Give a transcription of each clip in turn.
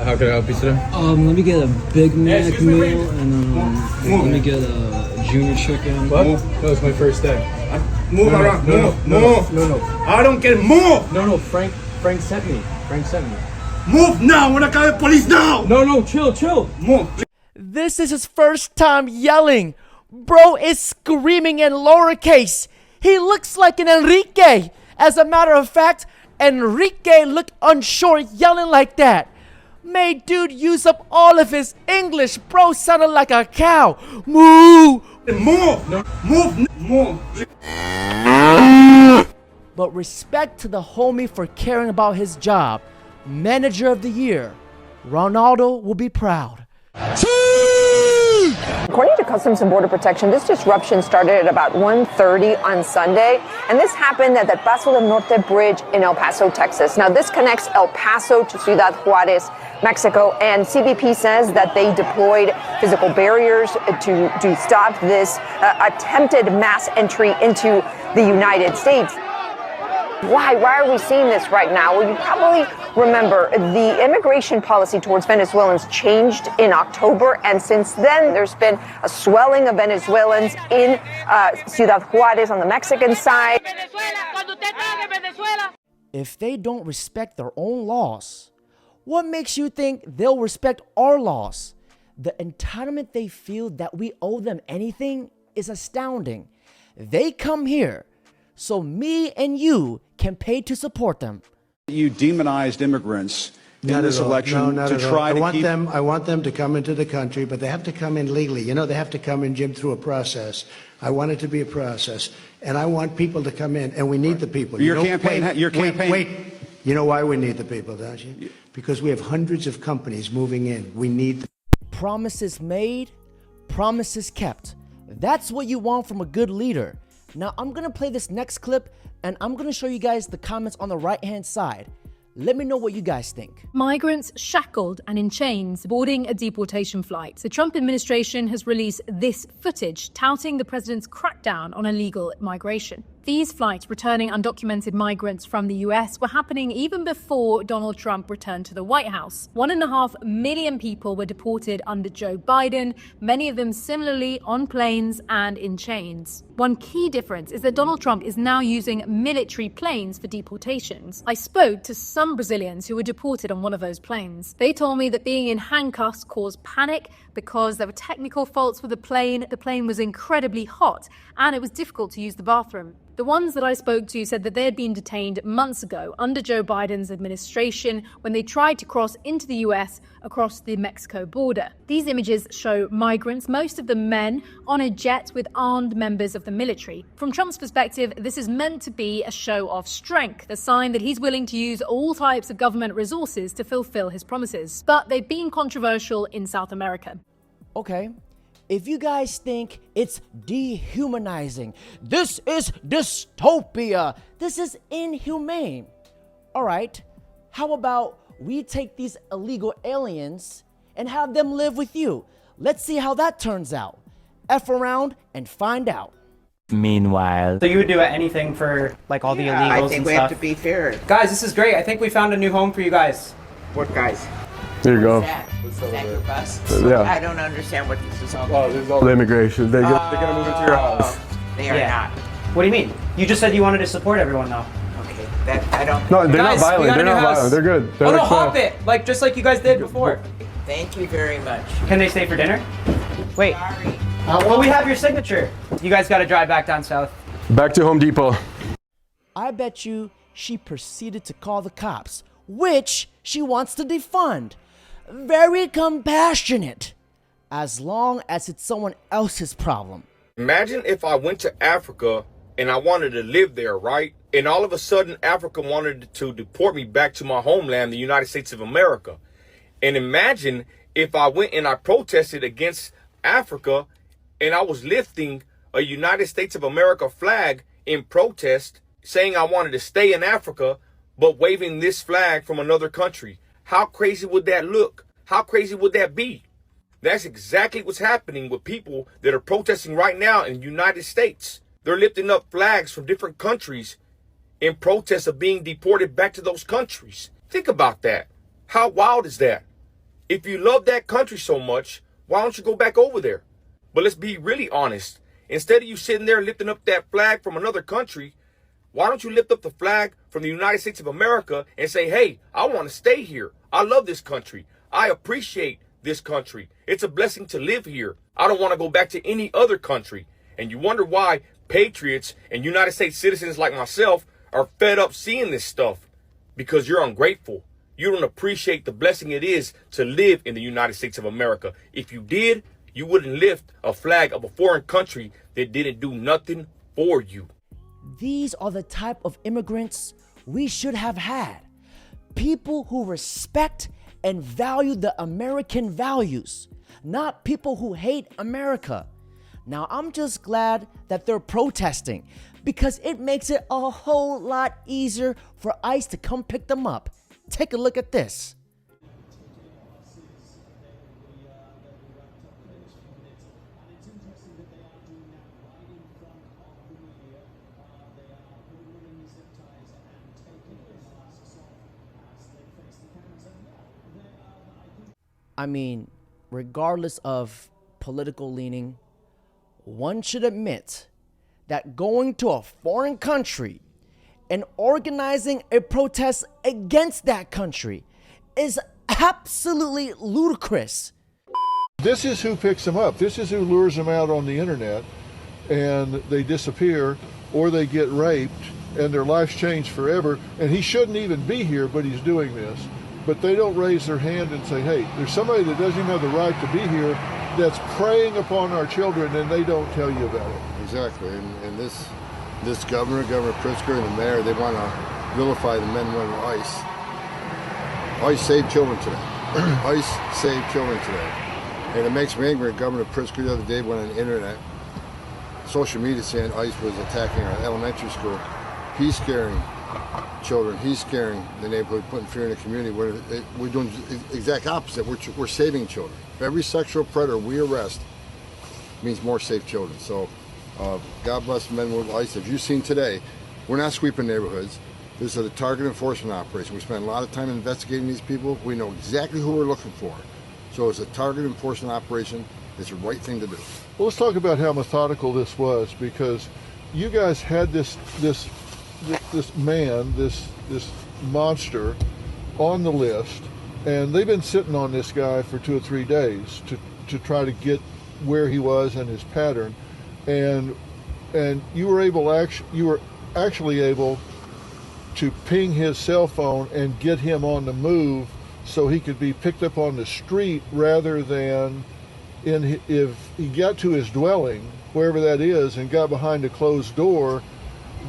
How can I help you today? Let me get a Big Mac meal and let me get a junior chicken. What? No, it's my first day. Move around. No. I don't get move. No, Frank sent me. Move now. When I call the police now. No, chill. Move. This is his first time yelling. Bro is screaming in lowercase. He looks like an Enrique. As a matter of fact, Enrique looked unsure yelling like that. Made dude use up all of his English. Bro sounded like a cow. Moo! Move. No. Move. But respect to the homie for caring about his job. Manager of the year. Ronaldo will be proud. According to Customs and Border Protection, this disruption started at about 1:30 on Sunday, and this happened at the Paso del Norte Bridge in El Paso, Texas. Now, this connects El Paso to Ciudad Juarez, Mexico, and CBP says that they deployed physical barriers to stop this attempted mass entry into the United States. Why are we seeing this right now? Well, you probably remember the immigration policy towards Venezuelans changed in October, and since then there's been a swelling of Venezuelans in Ciudad Juarez on the Mexican side. If they don't respect their own laws, what makes you think they'll respect our laws? The entitlement they feel that we owe them anything is astounding. They come here so me and you can pay to support them. You demonized immigrants in this election to try to keep them. I want them to come into the country, but they have to come in legally. You know, they have to come in, Jim, through a process. I want it to be a process, and I want people to come in, and we need the people. Your campaign. Wait. You know why we need the people, don't you? Because we have hundreds of companies moving in. We need the Promises made, promises kept. That's what you want from a good leader. Now, I'm going to play this next clip, and I'm going to show you guys the comments on the right-hand side. Let me know what you guys think. Migrants shackled and in chains boarding a deportation flight. The Trump administration has released this footage touting the president's crackdown on illegal migration. These flights returning undocumented migrants from the US were happening even before Donald Trump returned to the White House. 1.5 million people were deported under Joe Biden, many of them similarly on planes and in chains. One key difference is that Donald Trump is now using military planes for deportations. I spoke to some Brazilians who were deported on one of those planes. They told me that being in handcuffs caused panic because there were technical faults with the plane. The plane was incredibly hot and it was difficult to use the bathroom. The ones that I spoke to said that they had been detained months ago under Joe Biden's administration when they tried to cross into the US across the Mexico border. These images show migrants, most of them men, on a jet with armed members of the military. From Trump's perspective, this is meant to be a show of strength, a sign that he's willing to use all types of government resources to fulfill his promises. But they've been controversial in South America. Okay. If you guys think it's dehumanizing, this is dystopia, this is inhumane. All right, how about we take these illegal aliens and have them live with you? Let's see how that turns out. F around and find out. Meanwhile. So you would do anything for like all the illegals and stuff? I think we have to be fair. Guys, this is great. I think we found a new home for you guys. What guys? There you go. Is that your bus? Yeah. I don't understand what this is all Oh, about. this is all the immigration. They're gonna move into your house. They are not. What do you mean? You just said you wanted to support everyone though. Okay, that I don't. No, they're Guys, not violent. we got a They're new not house. violent. They're good. They're Oh no, like, hop it! Like just like you guys did before. Thank you very much. Can they stay for dinner? Wait. Sorry. Well, we have your signature. You guys got to drive back down south. Back to Home Depot. I bet you she proceeded to call the cops, which she wants to defund. Very compassionate, as long as it's someone else's problem. Imagine if I went to Africa and I wanted to live there, right? And all of a sudden, Africa wanted to deport me back to my homeland, the United States of America. And imagine if I went and I protested against Africa and I was lifting a United States of America flag in protest, saying I wanted to stay in Africa, but waving this flag from another country. How crazy would that look? How crazy would that be? That's exactly what's happening with people that are protesting right now in the United States. They're lifting up flags from different countries in protest of being deported back to those countries. Think about that. How wild is that? If you love that country so much, why don't you go back over there? But let's be really honest. Instead of you sitting there lifting up that flag from another country, why don't you lift up the flag from the United States of America and say, hey, I want to stay here. I love this country. I appreciate this country. It's a blessing to live here. I don't want to go back to any other country. And you wonder why patriots and United States citizens like myself are fed up seeing this stuff. Because you're ungrateful. You don't appreciate the blessing it is to live in the United States of America. If you did, you wouldn't lift a flag of a foreign country that didn't do nothing for you. These are the type of immigrants we should have had. People who respect and value the American values, not people who hate America. Now, I'm just glad that they're protesting because it makes it a whole lot easier for ICE to come pick them up. Take a look at this. I mean, regardless of political leaning, one should admit that going to a foreign country and organizing a protest against that country is absolutely ludicrous. This is who picks them up. This is who lures them out on the internet and they disappear or they get raped and their lives change forever. And he shouldn't even be here, but he's doing this. But they don't raise their hand and say, hey, there's somebody that doesn't even have the right to be here that's preying upon our children, and they don't tell you about it. Exactly. And this Governor Pritzker, and the mayor, they want to vilify the men and women of ICE. ICE saved children today. ICE saved children today. And it makes me angry. Governor Pritzker the other day went on the internet, social media, saying ICE was attacking our elementary school. He's scaring children. He's scaring the neighborhood, putting fear in the community. We're doing the exact opposite. We're saving children. Every sexual predator we arrest means more safe children. So God bless the men and women of ICE. As you've seen today, we're not sweeping neighborhoods. This is a target enforcement operation. We spend a lot of time investigating these people. We know exactly who we're looking for. So it's a target enforcement operation. It's the right thing to do. Well, let's talk about how methodical this was, because you guys had this man, this monster on the list, and they've been sitting on this guy for 2 or 3 days to try to get where he was and his pattern, and you were actually able to ping his cell phone and get him on the move so he could be picked up on the street rather than if he got to his dwelling, wherever that is, and got behind a closed door,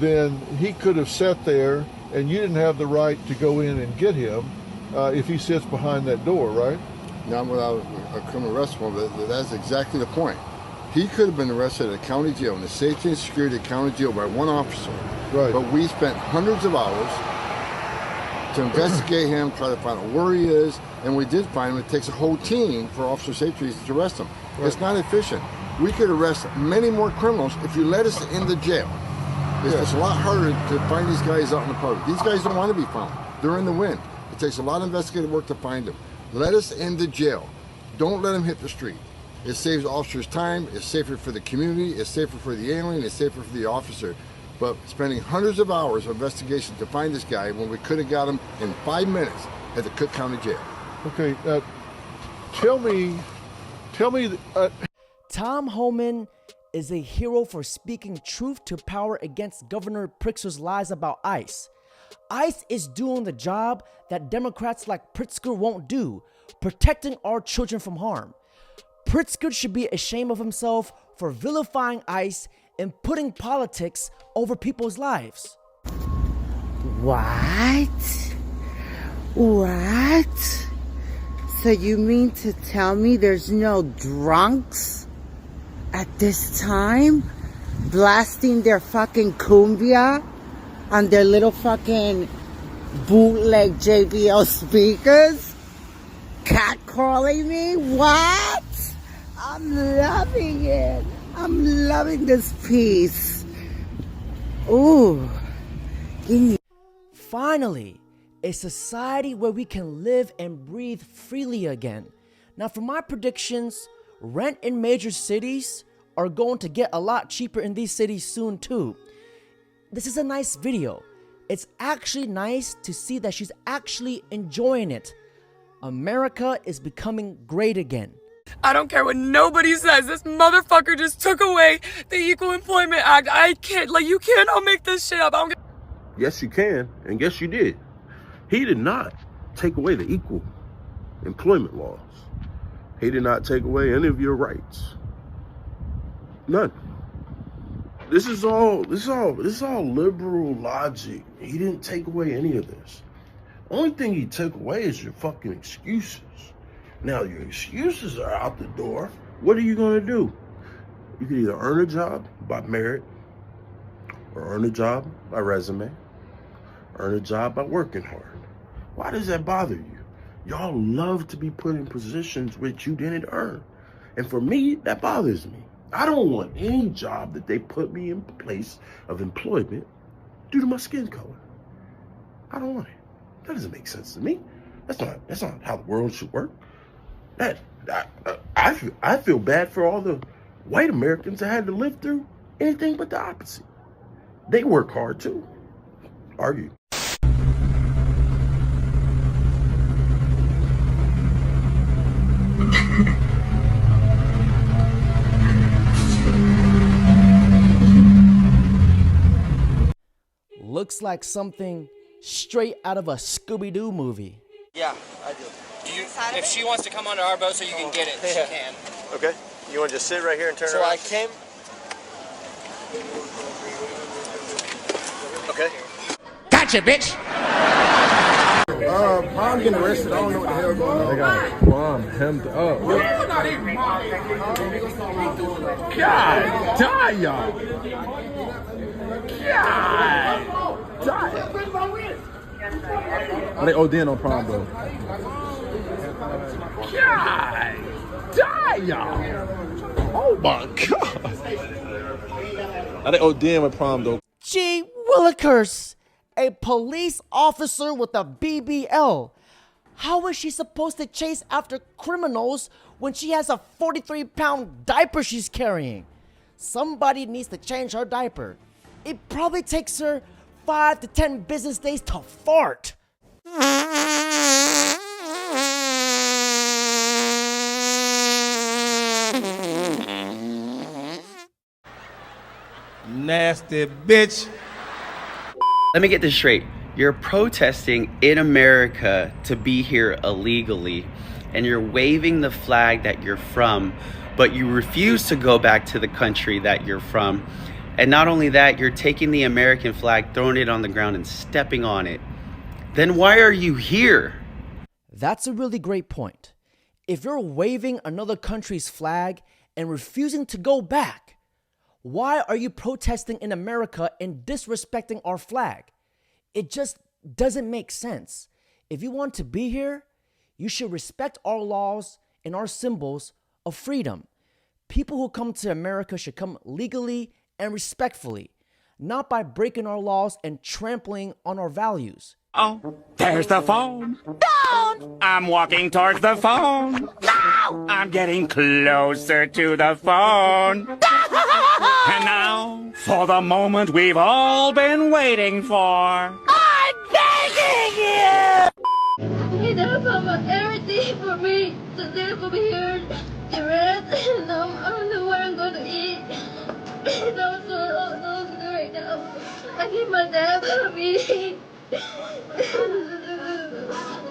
then he could have sat there and you didn't have the right to go in and get him if he sits behind that door, right? Not without a criminal arrest warrant, but that's exactly the point. He could have been arrested at a county jail, in the safety and security of the county jail, by one officer. Right. But we spent hundreds of hours to investigate him, try to find out where he is, and we did find him. It takes a whole team for officer safety reasons to arrest him. Right. It's not efficient. We could arrest many more criminals if you let us in the jail. It's a lot harder to find these guys out in the public. These guys don't want to be found. They're in the wind. It takes a lot of investigative work to find them. Let us in the jail. Don't let them hit the street. It saves officers time. It's safer for the community. It's safer for the alien. It's safer for the officer. But spending hundreds of hours of investigation to find this guy when we could have got him in 5 minutes at the Cook County Jail. Okay, tell me. Tom Homan is a hero for speaking truth to power against Governor Pritzker's lies about ICE. ICE is doing the job that Democrats like Pritzker won't do, protecting our children from harm. Pritzker should be ashamed of himself for vilifying ICE and putting politics over people's lives. What? So you mean to tell me there's no drunks at this time blasting their fucking cumbia on their little fucking bootleg JBL speakers? Catcalling me? What? I'm loving it. I'm loving this piece. Ooh. Finally, a society where we can live and breathe freely again. Now, for my predictions, rent in major cities are going to get a lot cheaper in these cities soon too. This is a nice video. It's actually nice to see that she's actually enjoying it. America is becoming great again. I don't care what nobody says. This motherfucker just took away the Equal Employment Act. I can't, like, you cannot make this shit up. Yes, you can, and yes, you did. He did not take away the equal employment laws. He did not take away any of your rights. None. This is all liberal logic. He didn't take away any of this. Only thing he took away is your fucking excuses. Now your excuses are out the door. What are you gonna do? You can either earn a job by merit, or earn a job by resume, earn a job by working hard. Why does that bother you? Y'all love to be put in positions which you didn't earn. And for me, that bothers me. I don't want any job that they put me in place of employment due to my skin color. I don't want it. That doesn't make sense to me. That's not how the world should work. I feel bad for all the white Americans that had to live through anything but the opposite. They work hard too. Argue. Looks like something straight out of a Scooby-Doo movie. Yeah, I do. If she wants to come onto our boat so you can get it, she can. Okay. You want to just sit right here and turn So around? I came. Okay. Gotcha, bitch! I'm getting arrested. I don't know what the hell going on. They got Guam hemmed up. God damn, y'all. God damn. Are they ODing on prom, though? God damn, y'all. Oh my God. Are they ODing with prom, though? Gee willikers, a police officer with a BBL. How is she supposed to chase after criminals when she has a 43-pound diaper she's carrying? Somebody needs to change her diaper. It probably takes her 5 to 10 business days to fart. Nasty bitch. Let me get this straight. You're protesting in America to be here illegally, and you're waving the flag that you're from, but you refuse to go back to the country that you're from. And not only that, you're taking the American flag, throwing it on the ground and stepping on it. Then why are you here? That's a really great point. If you're waving another country's flag and refusing to go back, why are you protesting in America and disrespecting our flag? It just doesn't make sense. If you want to be here, you should respect our laws and our symbols of freedom. People who come to America should come legally and respectfully, not by breaking our laws and trampling on our values. Oh, there's the phone. Don't! I'm walking towards the phone. No! I'm getting closer to the phone. And now, for the moment we've all been waiting for. I'm begging you! He never promised everything for me to live over here, the rest, and I don't know where I'm going to eat. And I'm so lonely right now. I need my dad for me.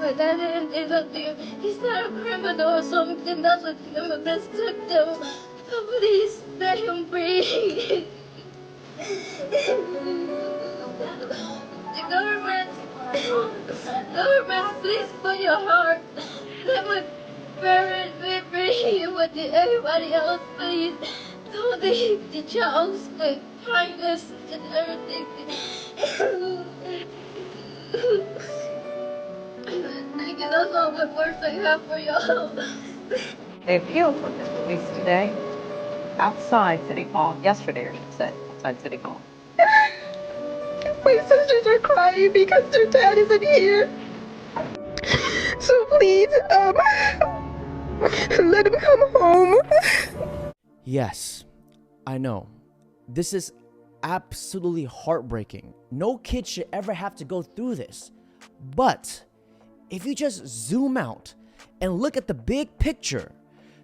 My dad didn't do something. He's not a criminal or something. That's what the immigrants took them. Please let him free. The government, please put your heart. Let my parents be free with everybody else, please. Don't leave the child's kindness and everything. Thank you, that's all my words I have for y'all. They appealed from the police today outside City Hall, yesterday, I should say, outside City Hall. My sisters are crying because their dad isn't here. So please, let him come home. Yes, I know. This is absolutely heartbreaking. No kid should ever have to go through this. But if you just zoom out and look at the big picture,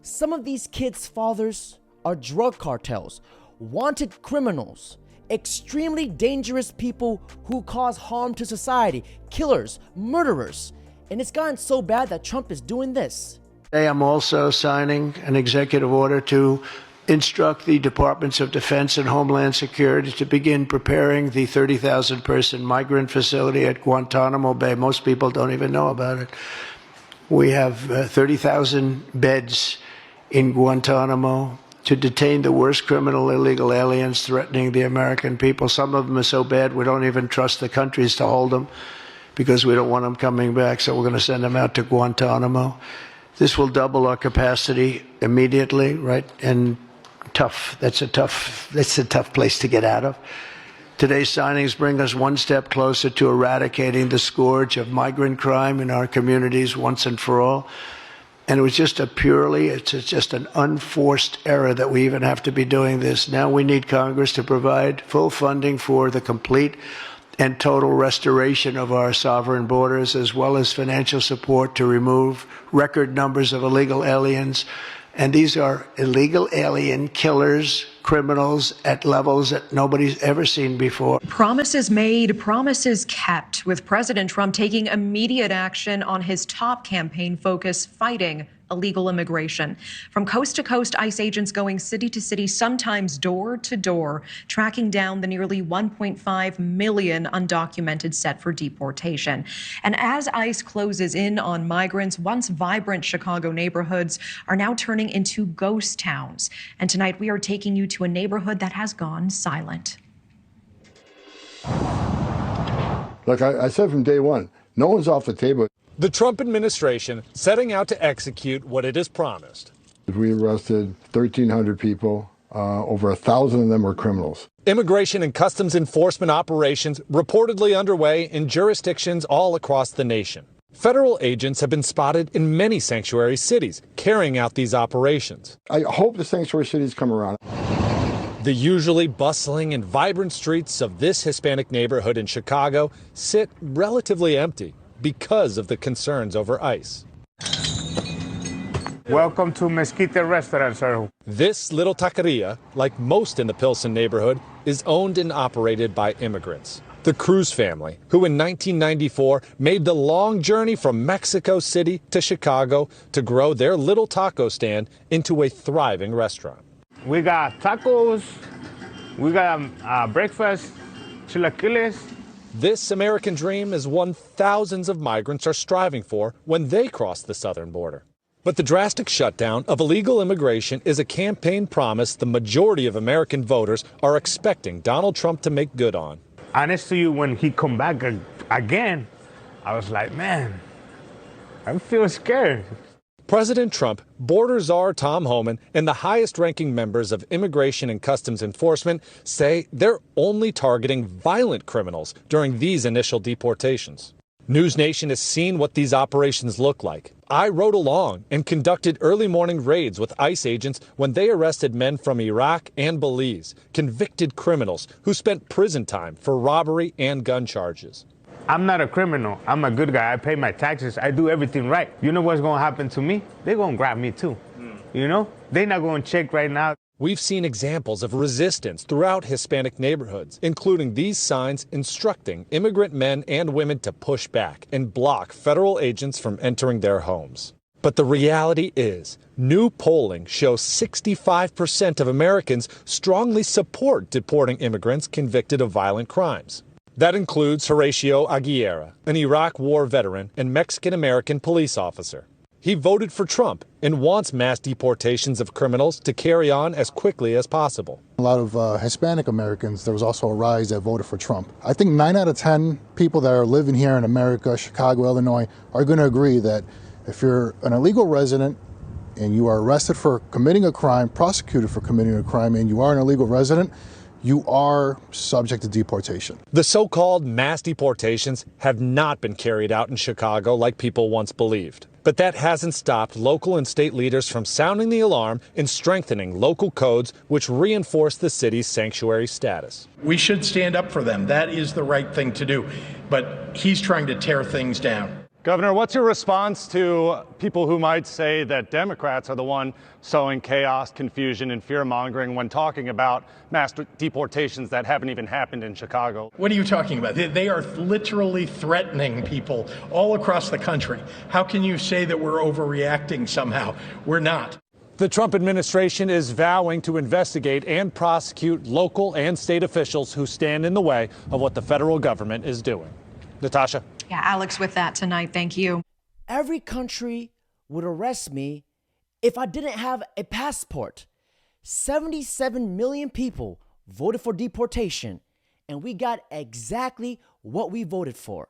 some of these kids' fathers are drug cartels, wanted criminals, extremely dangerous people who cause harm to society, killers, murderers. And it's gotten so bad that Trump is doing this. Today I'm also signing an executive order to instruct the Departments of Defense and Homeland Security to begin preparing the 30,000-person migrant facility at Guantanamo Bay. Most people don't even know about it. We have 30,000 beds in Guantanamo to detain the worst criminal illegal aliens threatening the American people. Some of them are so bad we don't even trust the countries to hold them because we don't want them coming back, so we're going to send them out to Guantanamo. This will double our capacity immediately, right? And that's a tough place to get out of. Today's signings bring us one step closer to eradicating the scourge of migrant crime in our communities once and for all. And it was just it's just an unforced error that we even have to be doing this. Now we need Congress to provide full funding for the complete and total restoration of our sovereign borders, as well as financial support to remove record numbers of illegal aliens. And these are illegal alien killers, criminals at levels that nobody's ever seen before. Promises made, promises kept, with President Trump taking immediate action on his top campaign focus, fighting illegal immigration. From coast to coast, ICE agents going city to city, sometimes door to door, tracking down the nearly 1.5 million undocumented set for deportation. And as ICE closes in on migrants, once vibrant Chicago neighborhoods are now turning into ghost towns. And tonight we are taking you to a neighborhood that has gone silent. Look, I said from day one, no one's off the table. The Trump administration setting out to execute what it has promised. We arrested 1,300 people. Over 1,000 of them were criminals. Immigration and customs enforcement operations reportedly underway in jurisdictions all across the nation. Federal agents have been spotted in many sanctuary cities carrying out these operations. I hope the sanctuary cities come around. The usually bustling and vibrant streets of this Hispanic neighborhood in Chicago sit relatively empty because of the concerns over ICE. Welcome to Mesquite Restaurant, sir. This little taqueria, like most in the Pilsen neighborhood, is owned and operated by immigrants. The Cruz family, who in 1994 made the long journey from Mexico City to Chicago to grow their little taco stand into a thriving restaurant. We got tacos, we got breakfast, chilaquiles. This American dream is one thousands of migrants are striving for when they cross the southern border. But the drastic shutdown of illegal immigration is a campaign promise the majority of American voters are expecting Donald Trump to make good on. Honest to you, when he come back again, I was like, man, I feel scared. President Trump, border czar Tom Homan, and the highest-ranking members of Immigration and Customs Enforcement say they're only targeting violent criminals during these initial deportations. News Nation has seen what these operations look like. I rode along and conducted early morning raids with ICE agents when they arrested men from Iraq and Belize, convicted criminals who spent prison time for robbery and gun charges. I'm not a criminal. I'm a good guy. I pay my taxes. I do everything right. You know what's going to happen to me? They're going to grab me too. You know? They're not going to check right now. We've seen examples of resistance throughout Hispanic neighborhoods, including these signs instructing immigrant men and women to push back and block federal agents from entering their homes. But the reality is, new polling shows 65% of Americans strongly support deporting immigrants convicted of violent crimes. That includes Horacio Aguilera, an Iraq War veteran and Mexican-American police officer. He voted for Trump and wants mass deportations of criminals to carry on as quickly as possible. A lot of Hispanic Americans, there was also a rise that voted for Trump. I think 9 out of 10 people that are living here in America, Chicago, Illinois, are going to agree that if you're an illegal resident and you are arrested for committing a crime, prosecuted for committing a crime, and you are an illegal resident, you are subject to deportation. The so-called mass deportations have not been carried out in Chicago like people once believed. But that hasn't stopped local and state leaders from sounding the alarm and strengthening local codes which reinforce the city's sanctuary status. We should stand up for them. That is the right thing to do. But he's trying to tear things down. Governor, what's your response to people who might say that Democrats are the one sowing chaos, confusion, and fear-mongering when talking about mass deportations that haven't even happened in Chicago? What are you talking about? They are literally threatening people all across the country. How can you say that we're overreacting somehow? We're not. The Trump administration is vowing to investigate and prosecute local and state officials who stand in the way of what the federal government is doing. Natasha? Yeah, Alex, with that tonight, thank you. Every country would arrest me if I didn't have a passport. 77 million people voted for deportation, and we got exactly what we voted for.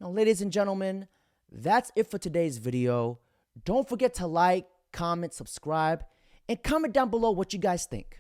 Now, ladies and gentlemen, that's it for today's video. Don't forget to like, comment, subscribe, and comment down below what you guys think.